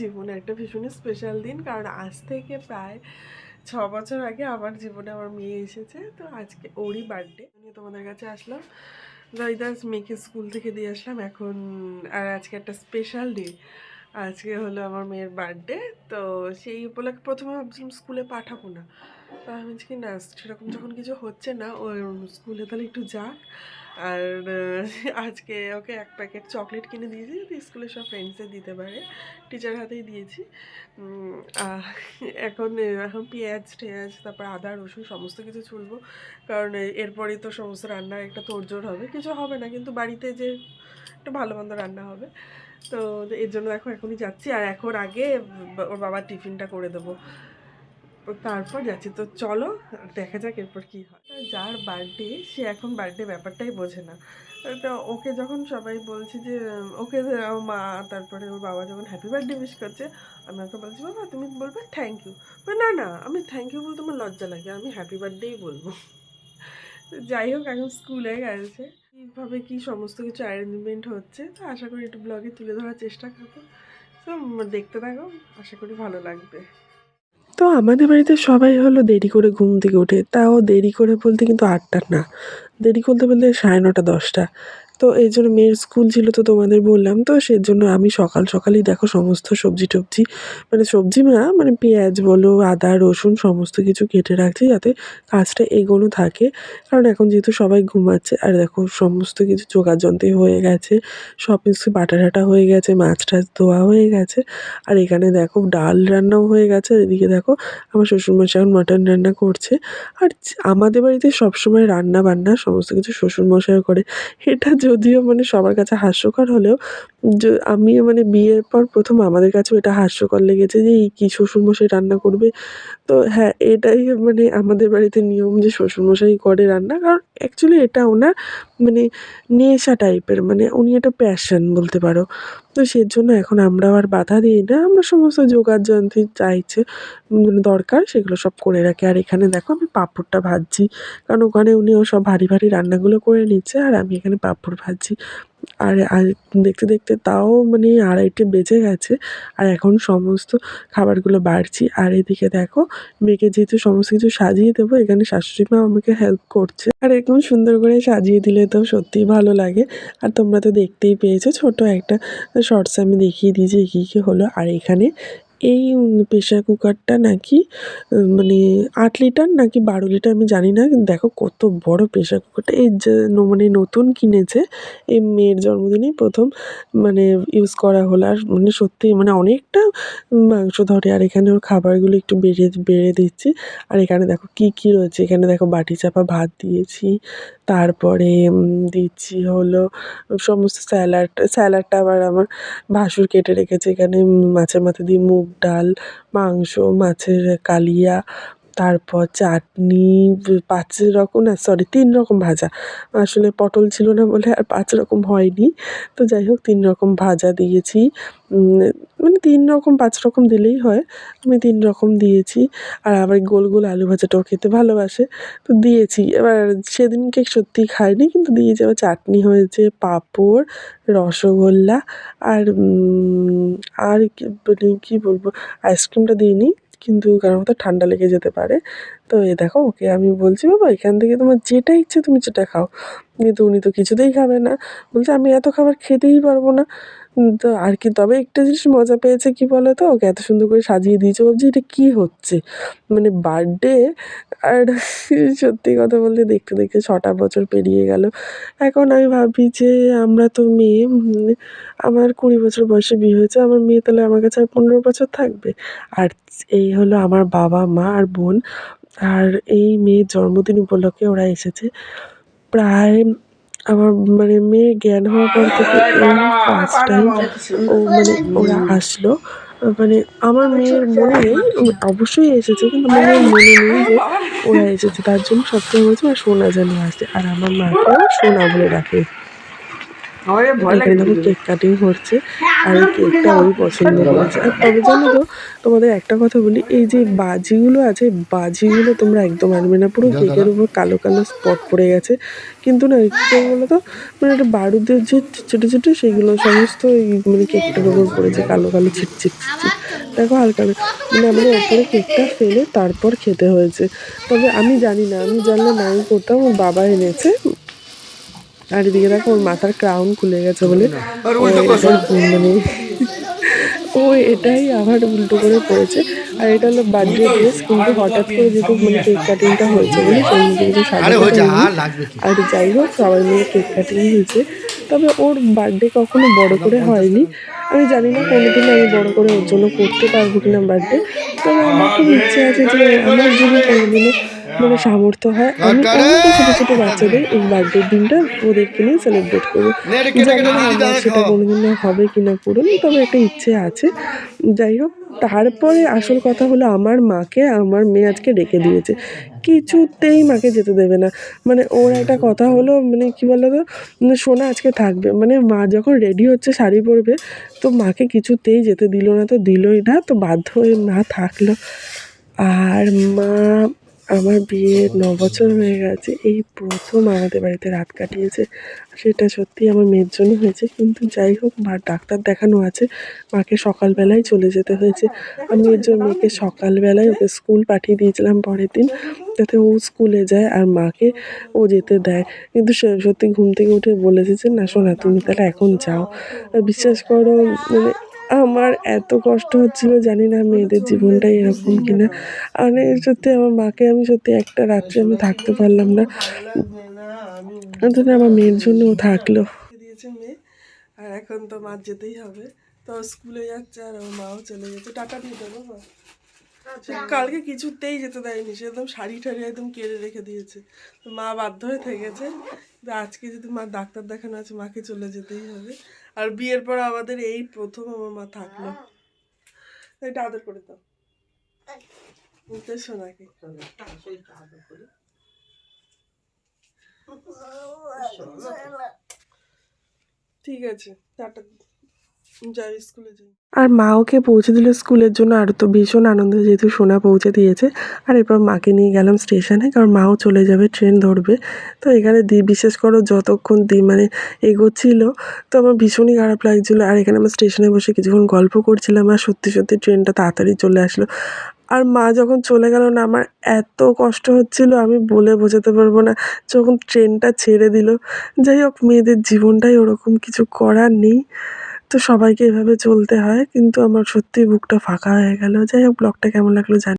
জীবনে একটা ভীষণই স্পেশাল দিন, কারণ আজ থেকে প্রায় 6 বছর আগে আমার জীবনে আমার মেয়ে এসেছে। তো আজকে ওরই বার্থডে নিয়ে তোমাদের কাছে আসলাম। জাইদাস মেয়েকে স্কুল থেকে দিয়ে আসলাম এখন। আর আজকে একটা স্পেশাল ডে, আজকে হলো আমার মেয়ের বার্থডে। তো সেই উপলক্ষে প্রথমে ভাবছিলাম স্কুলে পাঠাবো না, তা আমি কি না সেরকম যখন কিছু হচ্ছে না, ও স্কুলে তাহলে একটু যাক। আর আজকে ওকে এক প্যাকেট চকলেট কিনে দিয়েছি যাতে স্কুলের সব ফ্রেন্ডসদের দিতে পারে, টিচার হাতেই দিয়েছি। আহ, এখন এখন পেঁয়াজ টেয়াজ তারপর আদা রসুন সমস্ত কিছু ছুলবো, কারণ এরপরেই তো সমস্ত রান্নার একটা তোড়জোড় হবে। কিছু হবে না কিন্তু বাড়িতে যে একটু ভালো মন্দ রান্না হবে। তো এর জন্য দেখো এখনই যাচ্ছি, আর এখন আগে ওর বাবার টিফিনটা করে দেবো, তারপর যাচ্ছি। তো চলো দেখা যাক এরপর কি হয়। যার বার্থডে সে এখন বার্থডে ব্যাপারটাই বোঝে না। তো ওকে যখন সবাই বলছে যে ওকে ওর মা তারপরে ওর বাবা যখন হ্যাপি বার্থডে উইশ করছে, আমি ওকে বলছি বাবা তুমি বলবে থ্যাংক ইউ। না না, আমি থ্যাংক ইউ বলতে আমার লজ্জা লাগে, আমি হ্যাপি বার্থডেই বলবো। যাই হোক এখন স্কুলে গেছে, কীভাবে কী সমস্ত কিছু অ্যারেঞ্জমেন্ট হচ্ছে, তো আশা করি একটু ব্লগে তুলে ধরার চেষ্টা করবো। তো দেখতে থাকো, আশা করি ভালো লাগবে। তো আমাদের বাড়িতে সবাই হলো দেরি করে ঘুম থেকে ওঠে, তাও দেরি করে বলতে কিন্তু 8টা না, দেরি করতে বলতে 9:30 10টা। তো এই জন্য মেয়ের স্কুল ছিল তো তোমাদের বললাম, তো সেজন্য আমি সকাল সকালই দেখো সমস্ত সবজি টবজি, মানে সবজি না মানে পেঁয়াজ বলো আদা রসুন সমস্ত কিছু কেটে রাখছি যাতে কাজটা এগোনো থাকে। কারণ এখন যেহেতু সবাই ঘুমাচ্ছে, আর দেখো সমস্ত কিছু জোগাড়যন্ত্রই হয়ে গেছে, সব কিছু বাটা টাটা হয়ে গেছে, মাছ টাছ ধোয়া হয়ে গেছে। আর এখানে দেখো ডাল রান্নাও হয়ে গেছে, আর এদিকে দেখো আমার শ্বশুরমশাই এখন মাটন রান্না করছে। আর আমাদের বাড়িতে সবসময় রান্না বান্না সমস্ত কিছু শ্বশুরমশাই করে। এটা যদিও মানে সবার কাছে হাস্যকর হলেও আমি মানে বিয়ের পর প্রথম আমাদের কাছেও এটা হাস্যকর লেগেছে যে এই কি শ্বশুরমশাই রান্না করবে। তো হ্যাঁ, এটাই মানে আমাদের বাড়িতে নিয়ম যে শ্বশুরমশাই করে রান্না। কারণ অ্যাকচুয়ালি এটা ওনার মানে নেশা টাইপের, মানে উনি একটা প্যাশন বলতে পারো। তো সেজন্য এখন আমরাও আর বাধা দিই না। আমরা সমস্ত জোগাড়যন্ত্রী যা ইচ্ছে দরকার সেগুলো সব করে রাখি। আর এখানে দেখো আমি পাঁপড়টা ভাজছি, কারণ ওখানে উনিও সব ভারী ভারী রান্নাগুলো করে নিচ্ছে আর আমি এখানে পাঁপড় ভাজছি। আর দেখতে দেখতে তাও মানে 2:30 বেজে গেছে, আর এখন সমস্ত খাবারগুলো বাড়ছি। আর এদিকে দেখো মেয়েকে যেহেতু সমস্ত কিছু সাজিয়ে দেবো, এখানে শাশুড়ি মা আমাকে হেল্প করছে। আর এরকম সুন্দর করে সাজিয়ে দিলে তো সত্যিই ভালো লাগে। আর তোমরা তো দেখতেই পেয়েছো ছোট একটা শর্টসে আমি দেখিয়ে দিয়েছি কী কী হলো। আর এখানে এই প্রেশার কুকারটা নাকি মানে 8 লিটার নাকি 12 লিটার আমি জানি না, কিন্তু দেখো কত বড় প্রেশার কুকারটা। এই যে মানে নতুন কিনেছে, এই মেয়ের জন্মদিনেই প্রথম মানে ইউজ করা হলো। আর মানে সত্যিই মানে অনেকটা মাংস ধরে। আর এখানে ওর খাবারগুলো একটু বেড়ে দিচ্ছি। আর এখানে দেখো কী কী রয়েছে, এখানে দেখো বাটি চাপা ভাত দিয়েছি, তারপরে দিচ্ছি হলো সমস্ত স্যালাডটা আবার আমার ভাসুর কেটে রেখেছে। এখানে মাছের মাথা দিয়ে মুগ ডাল, মাংস, মাছের কালিয়া, তারপর চাটনি, 5 রকম না সরি 3 রকম ভাজা। আসলে পটল ছিল না বলে আর 5 রকম হয়নি। তো যাই হোক 3 রকম ভাজা দিয়েছি। মানে 3 রকম 5 রকম দিলেই হয়। আমি 3 রকম দিয়েছি। আর আবার গোল গোল আলু ভাজাটাও খেতে ভালোবাসে, তো দিয়েছি। এবার সেদিনকে সত্যিই খাইনি কিন্তু দিয়েছি। আবার চাটনি হয়েছে, পাঁপড়, রসগোল্লা আর আর কি মানে কী বলবো, আইসক্রিমটা দিইনি কিন্তু কারণ হয়তো ঠান্ডা লেগে যেতে পারে। তো এই দেখো ওকে আমি বলছি বাবা এখান থেকে তোমার যেটা ইচ্ছে তুমি সেটা খাও, কিন্তু উনি তো কিছুতেই খাবে না, বলছে আমি এত খাবার খেতেই পারবো না। তো আর কি, তবে একটা জিনিস মজা পেয়েছে কি বলো তো, ওকে এত সুন্দর করে সাজিয়ে দিয়েছে, ভাবছি এটা কী হচ্ছে মানে বার্থডে। আর সত্যি কথা বলতে দেখতে দেখতে 6টা বছর পেরিয়ে গেল। এখন আমি ভাবি যে আমরা তো মেয়ে আমার 20 বছর বয়সে বিয়ে হয়েছে, আমার মেয়ে তাহলে আমার কাছে আর 15 বছর থাকবে। আর এই হলো আমার বাবা মা আর বোন। আর এই মেয়ের জন্মদিন উপলক্ষে ওরা এসেছে। প্রায় আমার মানে মেয়ের জ্ঞান হওয়ার পর থেকে এই ফার্স্ট টাইম মানে ওরা আসলো। মানে আমার মেয়ের মনে নেই, অবশ্যই এসেছে কিন্তু আমার মেয়ের মনে নেই যে ওরা এসেছে। তার জন্য সবসময় বলছে ওরা সোনা যেন আসে, আর আমার মাকেও সোনা বলে ডাকে। এখানে দেখো কেক কাটিং হচ্ছে, আর এই কেকটা ওই পছন্দ করেছে। আর তবে জানো তো, তোমাদের একটা কথা বলি, এই যে বাজিগুলো আছে, বাজিগুলো তোমরা একদম আনবে না, পুরো কেকের উপর কালো কালো স্পট পড়ে গেছে। কিন্তু না, কী বলো তো, মানে একটা বারুদের যে ছোটো ছোটো সেইগুলো সমস্ত মানে কেকটার উপর পড়েছে, কালো কালো ছিট ছিট ছিট। দেখো হালকা মানে আমাদের ওপরে কেকটা ফেলে তারপর খেতে হয়েছে। তবে আমি জানি না, আমি জানলে নাই করতাম, ওর বাবা এনেছে। আর এদিকে দেখো ওর মাথার ক্রাউন খুলে গেছে বলে মানে ও এটাই আবার উল্টো করে পড়েছে। আর এটা হলো বার্থডে ড্রেস, কিন্তু হঠাৎ করে যেহেতু মানে কেক কাটিংটা হয়েছে বলে সেই মতো কিছু সাজাতে পারিনি। আর যাই হোক, সবাই মিলে কেক কাটিং হয়েছে। তবে ওর বার্থডে কখনো বড় করে হয়নি। আমি জানি না কোনোদিনও আমি বড় করে ওর জন্য করতে পারবো কিনা বার্থডে। তবে আমার খুব ইচ্ছে আছে যে আমার যদি কোনোদিনও মানে সামর্থ্য হয়, আমি অন্তত ছোটো ছোটো বাচ্চাদের এই বার্থডের দিনটা ওদেরকে নিয়ে সেলিব্রেট করবো। জানি না আমার সেটা কোনোদিনও হবে কিনা পূরণ, তবে একটা ইচ্ছে আছে। যাই হোক, তারপরে আসল কথা হলো, আমার মাকে আমার মেয়ে আজকে ডেকে দিয়েছে, কিছুতেই মাকে যেতে দেবে না। মানে ওর একটা কথা হলো, মানে কী বলো তো, সোনা আজকে থাকবে, মানে মা যখন রেডি হচ্ছে শাড়ি পরবে, তো মাকে কিছুতেই যেতে দিল না, তো দিলই না, তো বাধ্য হয়ে মা থাকলো। আর মা আমার বিয়ের 9 বছর হয়ে গেছে, এই প্রথম আমাদের বাড়িতে রাত কাটিয়েছে। সেটা সত্যিই আমার মেয়ের জন্য হয়েছে, কিন্তু যাই হোক, মার ডাক্তার দেখানো আছে, মাকে সকালবেলায় চলে যেতে হয়েছে। আমি এর জন্য মেয়েকে সকালবেলায় ওকে স্কুল পাঠিয়ে দিয়েছিলাম পরের দিন, যাতে ও স্কুলে যায় আর মাকে ও যেতে দেয়। কিন্তু সে সত্যি ঘুম থেকে উঠে বলেছে যে, না শোনা, তুমি তাহলে এখন যাও। আর বিশ্বাস করো, মানে আমার এত কষ্ট হচ্ছিল, জানি না মেয়েদের জীবনটাই এরকম কিনা। মানে সত্যি আমার মাকে আমি সত্যি একটা রাত্রে আমি থাকতে পারলাম না, অন্তত আমার মেয়ের জন্য ও থাকলো। দিয়েছে মেয়ে, আর এখন তো মা যেতেই হবে, তো স্কুলে যাচ্ছে আর ওর মাও চলে গেছে। টাকা দিয়ে দেবো মা। কালকে কিছুতেই যেতে দেয়নি, সে একদম শাড়ি ঠাড়ি একদম কেড়ে রেখে দিয়েছে, তো মা বাধ্য হয়ে থেকেছে। আজকে যদি মা ডাক্তার দেখানো আছে, মাকে চলে যেতেই হবে। আর বিয়ের পর আমাদের এই প্রথম আমার মা থাকলো। এটা আদর করে দাও সোনাকে। ঠিক আছে, টাটা, যাই স্কুলে যাই। আর মা ওকে পৌঁছে দিল স্কুলের জন্য, আর তো ভীষণ আনন্দ, যেহেতু সোনা পৌঁছে দিয়েছে। আর এরপর মাকে নিয়ে গেলাম স্টেশনে, কারণ মাও চলে যাবে, ট্রেন ধরবে। তো এখানে বিশেষ করো যতক্ষণ মানে এগোচ্ছিল, তো আমার ভীষণই খারাপ লাগছিলো। আর এখানে আমরা স্টেশনে বসে কিছুক্ষণ গল্প করছিলাম, আর সত্যি সত্যি ট্রেনটা তাড়াতাড়ি চলে আসলো। আর মা যখন চলে গেল না, আমার এত কষ্ট হচ্ছিল, আমি বলে বোঝাতে পারবো না। যখন ট্রেনটা ছেড়ে দিল, যাই হোক, মেয়েদের জীবনটাই ওরকম, কিছু করার নেই। তো সবাইকে এভাবে চলতে হয়, কিন্তু আমার সত্যিই বুকটা ফাঁকা হয়ে গেল। যাই হোক, ব্লগটা কেমন লাগলো জানি।